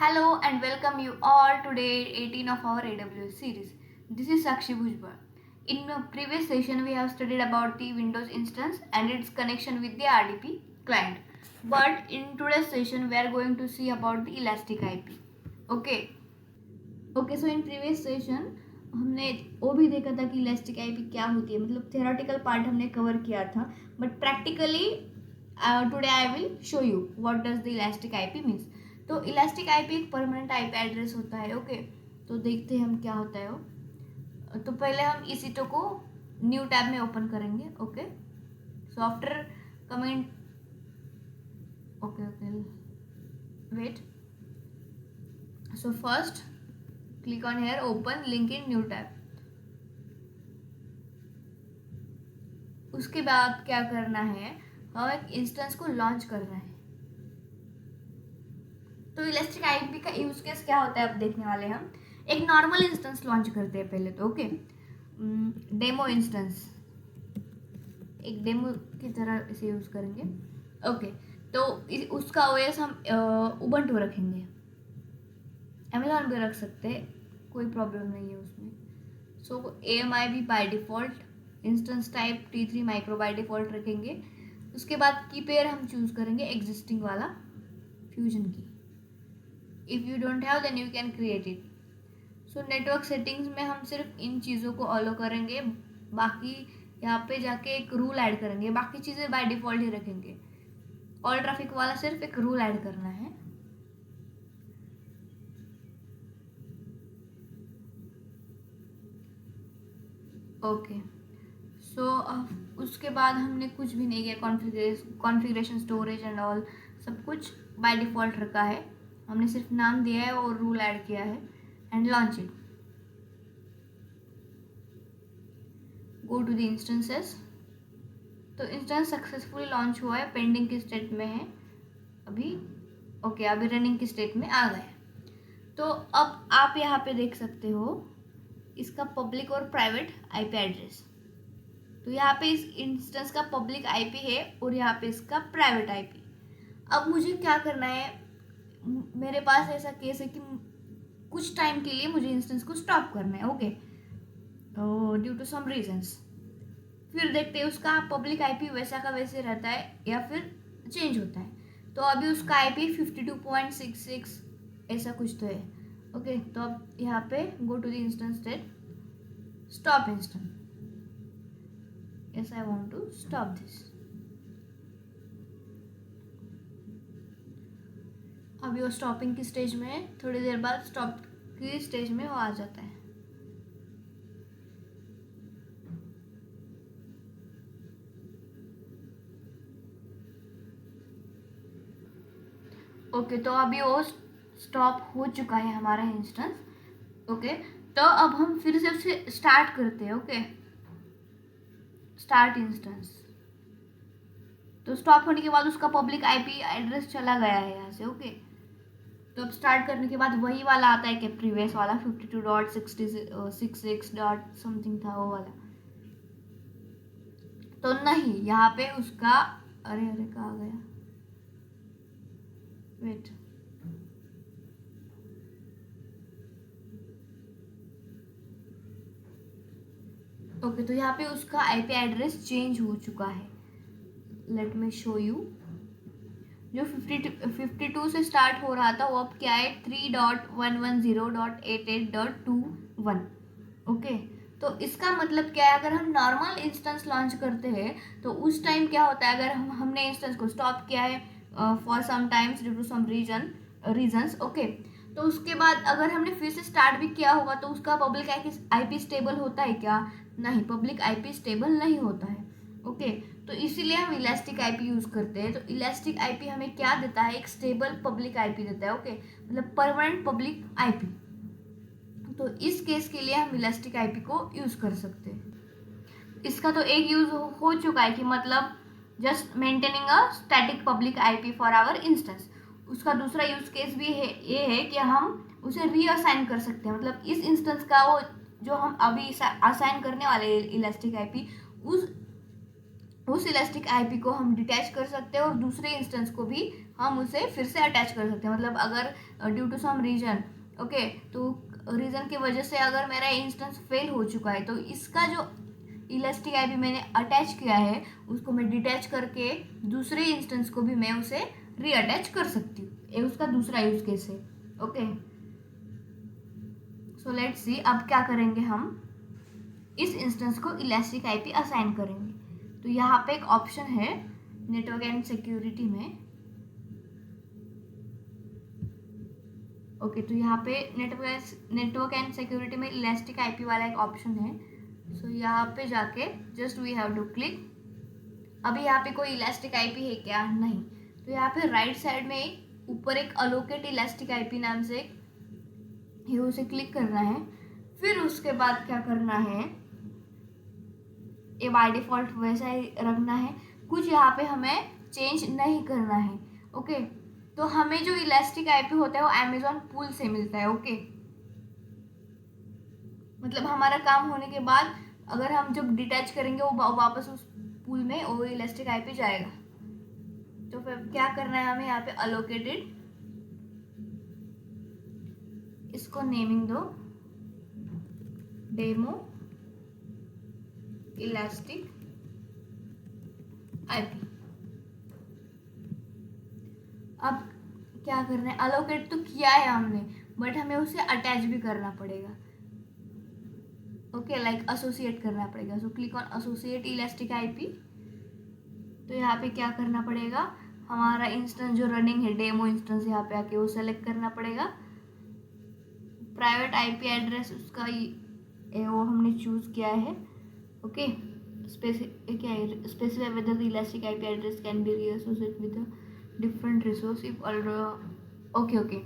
Hello and welcome you all to day 18 of our AWS series. This is Sakshi Bhujbal. In the previous session, we have studied about the Windows instance and its connection with the RDP client. But in today's session, we are going to see about the Elastic IP. Okay, so in previous session हमने वो भी देखा था कि elastic IP क्या होती है, मतलब थेरोटिकल पार्ट हमने कवर किया था, but practically today I will show you what does the elastic IP means. तो इलास्टिक आईपी एक परमानेंट आईपी एड्रेस होता है. ओके, तो देखते हैं हम क्या होता है वो. तो पहले हम इसी तो को न्यू टैब में ओपन करेंगे. Okay, so after coming okay wait. So first click on here, open link in new tab. उसके बाद क्या करना है, हम एक इंस्टेंस को लॉन्च करना है. तो इलास्टिक आईपी का यूज केस क्या होता है अब देखने वाले हम. एक नॉर्मल इंस्टेंस लॉन्च करते हैं पहले तो. ओके, डेमो इंस्टेंस एक डेमो की तरह इसे यूज करेंगे. ओके, तो उसका ओएस हम उबंटू रखेंगे. अमेजॉन भी रख सकते हैं, कोई प्रॉब्लम नहीं है उसमें. सो AMI भी by default, instance type T3 micro by default रखेंगे. उसके बाद की पेयर हम चूज़ करेंगे एग्जिस्टिंग वाला फ्यूजन की. If you don't have then you can create it. So network settings में हम सिर्फ इन चीज़ों को ऑलो करेंगे, बाकी यहाँ पे जाके एक रूल ऐड करेंगे. बाकी चीज़ें बाय डिफ़ॉल्ट ही रखेंगे. ऑल ट्रैफिक वाला सिर्फ एक रूल ऐड करना है. ओके, सो उसके बाद हमने कुछ भी नहीं किया. कॉन्फ़िगरेशन स्टोरेज एंड ऑल सब कुछ बाय डिफ़ॉल्ट रखा है. हमने सिर्फ नाम दिया है और रूल ऐड किया है. And launch it. Go to the instances. तो इंस्टेंस सक्सेसफुली लॉन्च हुआ है, पेंडिंग की स्टेट में है अभी. ओके, अभी रनिंग की स्टेट में आ गया. तो अब आप यहाँ पे देख सकते हो इसका पब्लिक और प्राइवेट आईपी एड्रेस. तो यहाँ पे इस इंस्टेंस का पब्लिक आईपी है और यहाँ पे इसका प्राइवेट आईपी. अब मुझे क्या करना है, मेरे पास ऐसा केस है कि कुछ टाइम के लिए मुझे इंस्टेंस को स्टॉप करना है. Okay, due to some reasons. फिर देखते हैं उसका पब्लिक आईपी वैसा का वैसे रहता है या फिर चेंज होता है. तो अभी उसका आईपी 52.66 ऐसा कुछ तो है. ओके, तो अब यहाँ पे go to the instance state, stop instance. Yes, I want to stop this. अभी वो स्टॉपिंग की स्टेज में है, थोड़ी देर बाद स्टॉप की स्टेज में वो आ जाता है. ओके, तो अभी वो स्टॉप हो चुका है हमारा इंस्टेंस. ओके, तो अब हम फिर से उसे स्टार्ट करते हैं. Okay, start instance. तो स्टॉप होने के बाद उसका पब्लिक आईपी एड्रेस चला गया है यहाँ से. ओके, तो अब स्टार्ट करने के बाद वही वाला आता है कि प्रीवियस वाला 52.66 डॉट समथिंग था वो वाला. तो नहीं, यहाँ पे उसका अरे कहाँ गया, वेट. ओके, तो यहाँ पे उसका आईपी एड्रेस चेंज हो चुका है. Let me show you. जो 52 से स्टार्ट हो रहा था वो अब क्या है, 3.110.88.21. ओके, तो इसका मतलब क्या है, अगर हम नॉर्मल इंस्टेंस लॉन्च करते हैं तो उस टाइम क्या होता है, अगर हमने इंस्टेंस को स्टॉप किया है for some times due to some reasons. Okay, तो उसके बाद अगर हमने फिर से स्टार्ट भी किया होगा तो उसका पब्लिक आईपी स्टेबल होता है क्या, नहीं, पब्लिक आईपी स्टेबल नहीं होता है. ओके, तो इसीलिए हम इलास्टिक आईपी यूज़ करते हैं. तो इलास्टिक आईपी हमें क्या देता है, एक स्टेबल पब्लिक आईपी देता है. ओके, मतलब परमानेंट पब्लिक आईपी. तो इस केस के लिए हम इलास्टिक आईपी को यूज़ कर सकते हैं. इसका तो एक यूज़ हो चुका है कि मतलब just maintaining a static public IP for our instance. उसका दूसरा यूज केस भी है, ये है कि हम उसे रीअसाइन कर सकते हैं. मतलब इस इंस्टेंस का वो जो हम अभी असाइन करने वाले इलास्टिक आईपी, उस इलास्टिक आईपी को हम डिटैच कर सकते हैं और दूसरे इंस्टेंस को भी हम उसे फिर से अटैच कर सकते हैं। मतलब अगर due to some reason, okay, तो रीजन की वजह से अगर मेरा इंस्टेंस फेल हो चुका है तो इसका जो इलास्टिक आईपी मैंने अटैच किया है उसको मैं डिटैच करके दूसरे इंस्टेंस को भी मैं उसे रीअटैच कर सकती हूँ। ये उसका दूसरा यूज केस है। ओके, सो लेट्स सी अब क्या करेंगे, हम इस इंस्टेंस को इलास्टिक आईपी असाइन करेंगे। तो यहाँ पे एक ऑप्शन है नेटवर्क एंड सिक्योरिटी में। ओके, तो यहाँ पे नेटवर्क एंड सिक्योरिटी में इलास्टिक आईपी वाला एक ऑप्शन है। सो यहाँ पे जाके just we have to click. अभी यहाँ पे कोई इलास्टिक आईपी है क्या? नहीं। तो यहाँ पे राइट साइड में ऊपर एक अलोकेट इलास्टिक आईपी नाम से ये उसे क्लिक करना है। फिर उसके बाद क्या करना है, ये बाय डिफॉल्ट वैसा ही रखना है, कुछ यहाँ पे हमें चेंज नहीं करना है। ओके, तो हमें जो इलास्टिक आईपी होता है वो अमेजॉन पूल से मिलता है। ओके, मतलब हमारा काम होने के बाद अगर हम जब डिटैच करेंगे वो वापस उस पूल में वो इलास्टिक आईपी जाएगा। तो फिर क्या करना है हमें, यहाँ पे अलोकेटेड, इसको नेमिंग दो डेमो इलास्टिक आईपी। अब क्या करना है, अलोकेट तो किया है हमने बट हमें उसे अटैच भी करना पड़ेगा। ओके, लाइक एसोसिएट करना पड़ेगा। So click on associate elastic IP. तो यहाँ पे क्या करना पड़ेगा, हमारा इंस्टेंस जो रनिंग है डेमो इंस्टेंस, यहाँ पे आके वो सेलेक्ट करना पड़ेगा। प्राइवेट आईपी एड्रेस उसका वो हमने चूज किया है। ओके, क्या है, specify whether the elastic IP address can be reassociate with different resource if okay okay,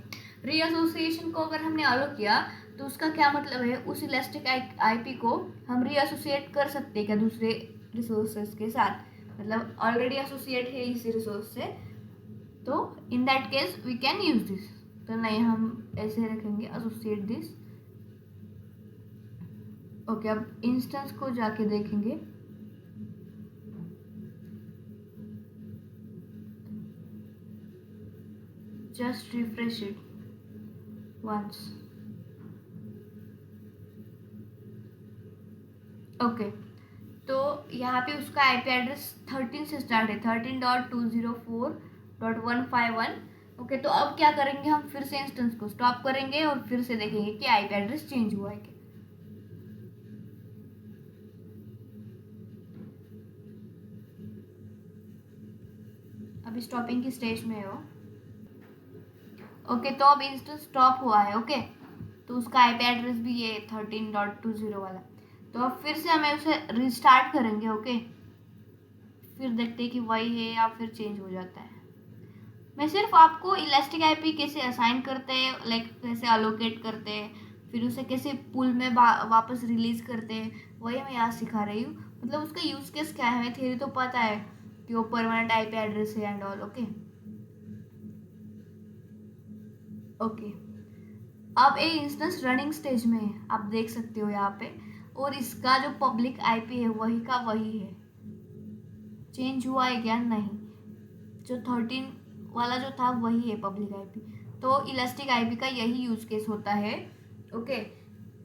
reassociation को अगर हमने अलो किया तो उसका क्या मतलब है, उस इलास्टिक आईपी को हम रीएसोसिएट कर सकते हैं क्या दूसरे रिसोर्सेज के साथ, मतलब ऑलरेडी एसोसिएट है इसी रिसोर्स से, तो in that case we can use this. तो नहीं, हम ऐसे रखेंगे एसोसिएट दिस। ओके, अब इंस्टेंस को जाके देखेंगे। Just refresh it once. Okay, तो यहाँ पे उसका आईपी एड्रेस 13 से स्टार्ट है, 13.204.151। ओके, तो अब क्या करेंगे, हम फिर से इंस्टेंस को स्टॉप करेंगे और फिर से देखेंगे कि आईपी एड्रेस चेंज हुआ है क्या। अभी स्टॉपिंग की स्टेज में हो। ओके, तो अब इंस्टेंस स्टॉप हुआ है। ओके, तो उसका आईपी एड्रेस भी ये 13.20 वाला। तो अब फिर से हमें उसे रिस्टार्ट करेंगे। ओके, फिर देखते हैं कि वही है या फिर चेंज हो जाता है। मैं सिर्फ आपको इलास्टिक आईपी कैसे असाइन करते हैं, लाइक कैसे अलोकेट करते हैं, फिर उसे कैसे पुल में वापस रिलीज करते हैं, वही मैं यहाँ सिखा रही हूँ। मतलब उसका यूज केस क्या है, हमें थियरी तो पता है कि वो परमानेंट आईपी एड्रेस है एंड ऑल। ओके ओके, अब ये इंस्टेंस रनिंग स्टेज में है, आप देख सकते हो यहाँ पे, और इसका जो पब्लिक आईपी है वही का वही है। चेंज हुआ है क्या? नहीं, जो 13 वाला जो था वही है पब्लिक आईपी। तो इलास्टिक आईपी का यही यूज केस होता है। ओके,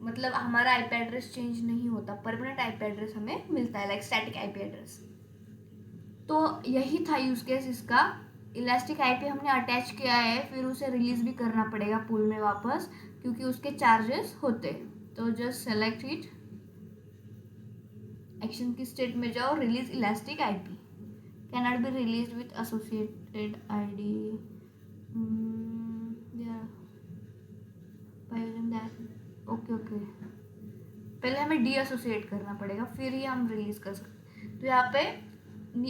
मतलब हमारा आईपी एड्रेस चेंज नहीं होता, परमानेंट आईपी एड्रेस हमें मिलता है, लाइक स्टैटिक आईपी एड्रेस। तो यही था यूज केस इसका। इलास्टिक आईपी हमने अटैच किया है, फिर उसे रिलीज भी करना पड़ेगा पुल में वापस, क्योंकि उसके चार्जेस होते हैं। तो जस्ट सेलेक्ट इट, एक्शन की स्टेट में जाओ, release elastic IP cannot be released with associated ID by using that। Okay okay, पहले हमें डी एसोसिएट करना पड़ेगा फिर ही हम रिलीज कर सकते। तो यहाँ पे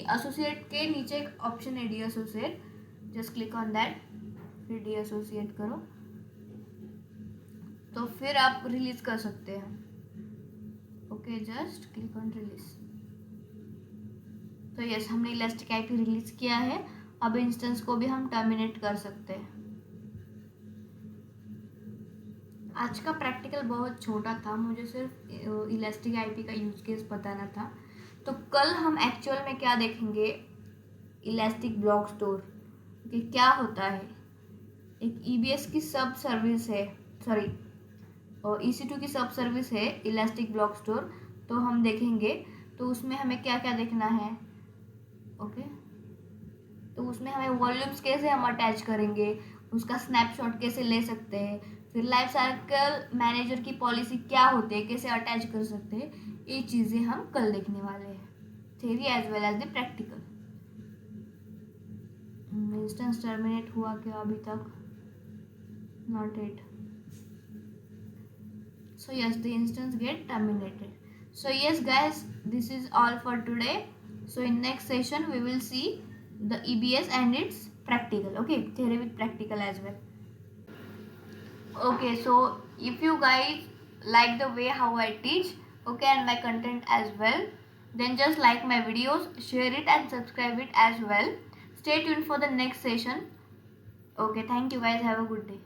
एसोसिएट के नीचे एक ऑप्शन है D associate, just click on that, फिर डी एसोसिएट करो, तो फिर आप रिलीज कर सकते हैं। Okay, just click on release. तो यस, हमने इलास्टिक आईपी रिलीज किया है। अब इंस्टेंस को भी हम टर्मिनेट कर सकते हैं। आज का प्रैक्टिकल बहुत छोटा था, मुझे सिर्फ इलास्टिक आईपी का यूज केस बताना था। तो कल हम एक्चुअल में क्या देखेंगे, इलास्टिक ब्लॉक स्टोर कि क्या होता है। एक ईबीएस की सब सर्विस है, सॉरी और EC2 की सब सर्विस है इलास्टिक ब्लॉक स्टोर, तो हम देखेंगे। तो उसमें हमें क्या क्या देखना है, ओके। तो उसमें हमें वॉल्यूम्स कैसे हम अटैच करेंगे, उसका स्नैपशॉट कैसे ले सकते हैं, फिर लाइफ साइकिल मैनेजर की पॉलिसी क्या होती है, कैसे अटैच कर सकते हैं, ये चीज़ें हम कल देखने वाले हैं, theory as well as the practical. Instance terminate हुआ क्या अभी तक, not it. So yes, the instance get terminated. So yes guys, this is all for today. So in next session we will see the EBS and its practical, okay, theory with practical as well. Okay, so if you guys like the way how I teach, okay, and my content as well, then just like my videos, share it and subscribe it as well. Stay tuned for the next session. Okay, thank you guys, have a good day.